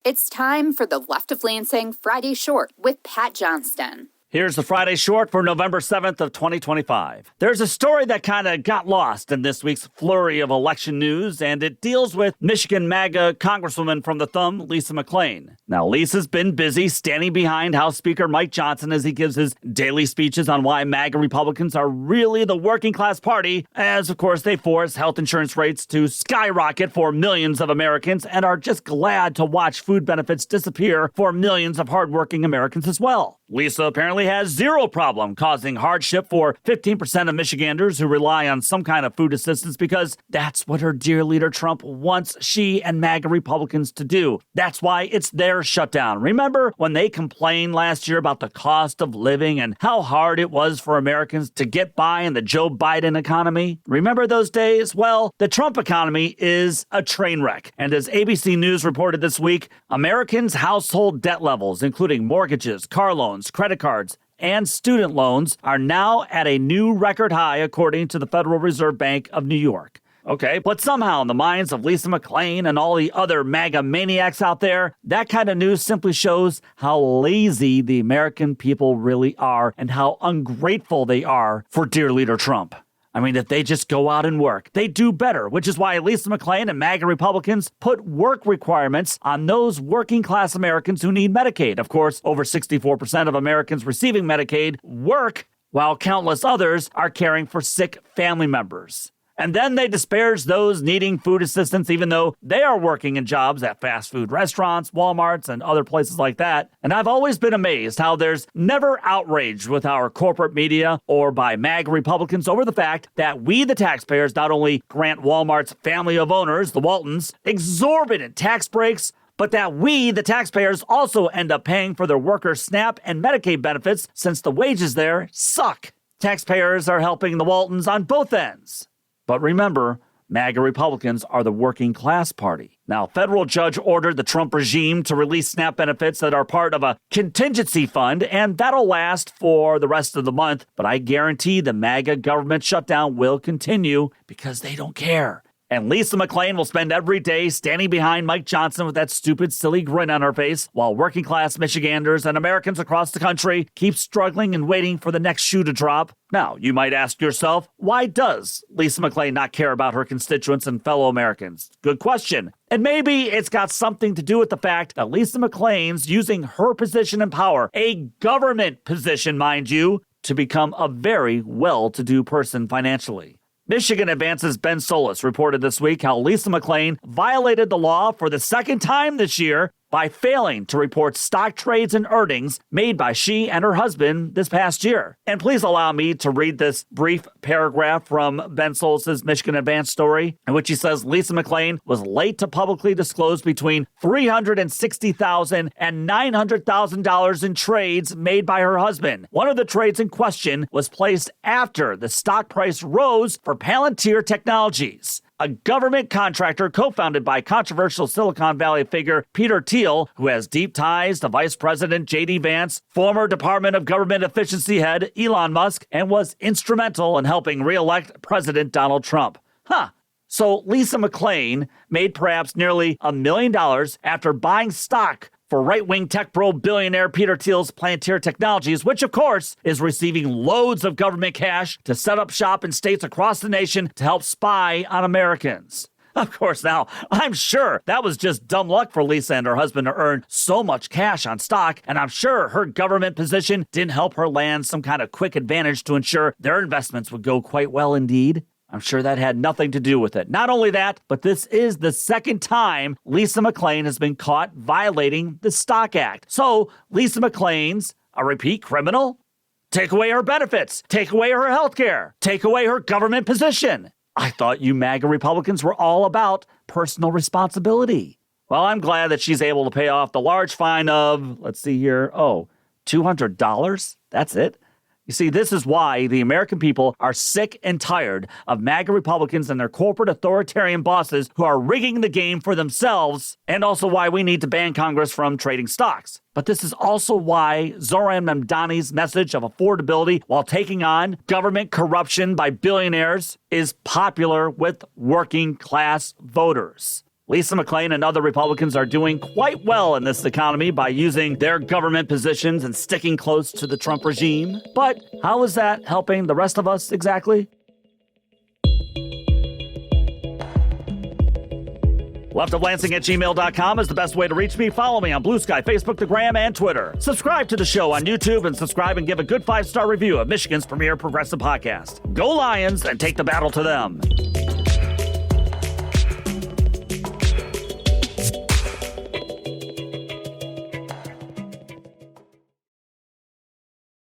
It's time for the Left of Lansing Friday Short with Pat Johnston. Here's the Friday Short for November 7th of 2025. There's a story that kind of got lost in this week's flurry of election news, and it deals with Michigan MAGA Congresswoman from the Thumb, Lisa McClain. Now, Lisa's been busy standing behind House Speaker Mike Johnson as he gives his daily speeches on why MAGA Republicans are really the working class party, as, of course, they force health insurance rates to skyrocket for millions of Americans and are just glad to watch food benefits disappear for millions of hardworking Americans as well. Lisa apparently has zero problem causing hardship for 15% of Michiganders who rely on some kind of food assistance because that's what her dear leader Trump wants she and MAGA Republicans to do. That's why it's their shutdown. Remember when they complained last year about the cost of living and how hard it was for Americans to get by in the Joe Biden economy? Remember those days? Well, the Trump economy is a train wreck. And as ABC News reported this week, Americans' household debt levels, including mortgages, car loans, credit cards, and student loans, are now at a new record high, according to the Federal Reserve Bank of New York. Okay, but somehow in the minds of Lisa McClain and all the other MAGA maniacs out there, that kind of news simply shows how lazy the American people really are and how ungrateful they are for dear leader Trump. I mean, if they just go out and work, they do better, which is why Lisa McClain and MAGA Republicans put work requirements on those working class Americans who need Medicaid. Of course, over 64% of Americans receiving Medicaid work, while countless others are caring for sick family members. And then they disparage those needing food assistance, even though they are working in jobs at fast food restaurants, Walmarts, and other places like that. And I've always been amazed how there's never outrage with our corporate media or by MAGA Republicans over the fact that we, the taxpayers, not only grant Walmart's family of owners, the Waltons, exorbitant tax breaks, but that we, the taxpayers, also end up paying for their workers' SNAP and Medicaid benefits since the wages there suck. Taxpayers are helping the Waltons on both ends. But remember, MAGA Republicans are the working class party. Now, a federal judge ordered the Trump regime to release SNAP benefits that are part of a contingency fund, and that'll last for the rest of the month. But I guarantee the MAGA government shutdown will continue because they don't care. And Lisa McClain will spend every day standing behind Mike Johnson with that stupid, silly grin on her face, while working class Michiganders and Americans across the country keep struggling and waiting for the next shoe to drop. Now, you might ask yourself, why does Lisa McClain not care about her constituents and fellow Americans? Good question. And maybe it's got something to do with the fact that Lisa McClain's using her position in power, a government position, mind you, to become a very well-to-do person financially. Michigan Advance's Ben Solis reported this week how Lisa McClain violated the law for the second time this year by failing to report stock trades and earnings made by she and her husband this past year. And please allow me to read this brief paragraph from Ben Solis' Michigan Advance story, in which he says Lisa McClain was late to publicly disclose between $360,000 and $900,000 in trades made by her husband. One of the trades in question was placed after the stock price rose for Palantir Technologies, a government contractor co-founded by controversial Silicon Valley figure Peter Theil, who has deep ties to Vice President J.D. Vance, former Department of Government Efficiency head Elon Musk, and was instrumental in helping re-elect President Donald Trump. So Lisa McClain made perhaps nearly $1 million after buying stock for right-wing tech bro billionaire Peter Theil's Palantir Technologies, which, of course, is receiving loads of government cash to set up shop in states across the nation to help spy on Americans. Of course, now, I'm sure that was just dumb luck for Lisa and her husband to earn so much cash on stock, and I'm sure her government position didn't help her land some kind of quick advantage to ensure their investments would go quite well indeed. I'm sure that had nothing to do with it. Not only that, but this is the second time Lisa McClain has been caught violating the Stock Act. So Lisa McClain's a repeat criminal? Take away her benefits. Take away her health care. Take away her government position. I thought you MAGA Republicans were all about personal responsibility. Well, I'm glad that she's able to pay off the large fine of, let's see here, $200? That's it? You see, this is why the American people are sick and tired of MAGA Republicans and their corporate authoritarian bosses who are rigging the game for themselves, and also why we need to ban Congress from trading stocks. But this is also why Zoran Mamdani's message of affordability while taking on government corruption by billionaires is popular with working class voters. Lisa McClain and other Republicans are doing quite well in this economy by using their government positions and sticking close to the Trump regime. But how is that helping the rest of us exactly? leftoflansing@gmail.com is the best way to reach me. Follow me on Blue Sky, Facebook, the Gram, and Twitter. Subscribe to the show on YouTube and subscribe and give a good 5-star review of Michigan's premier progressive podcast. Go Lions and take the battle to them.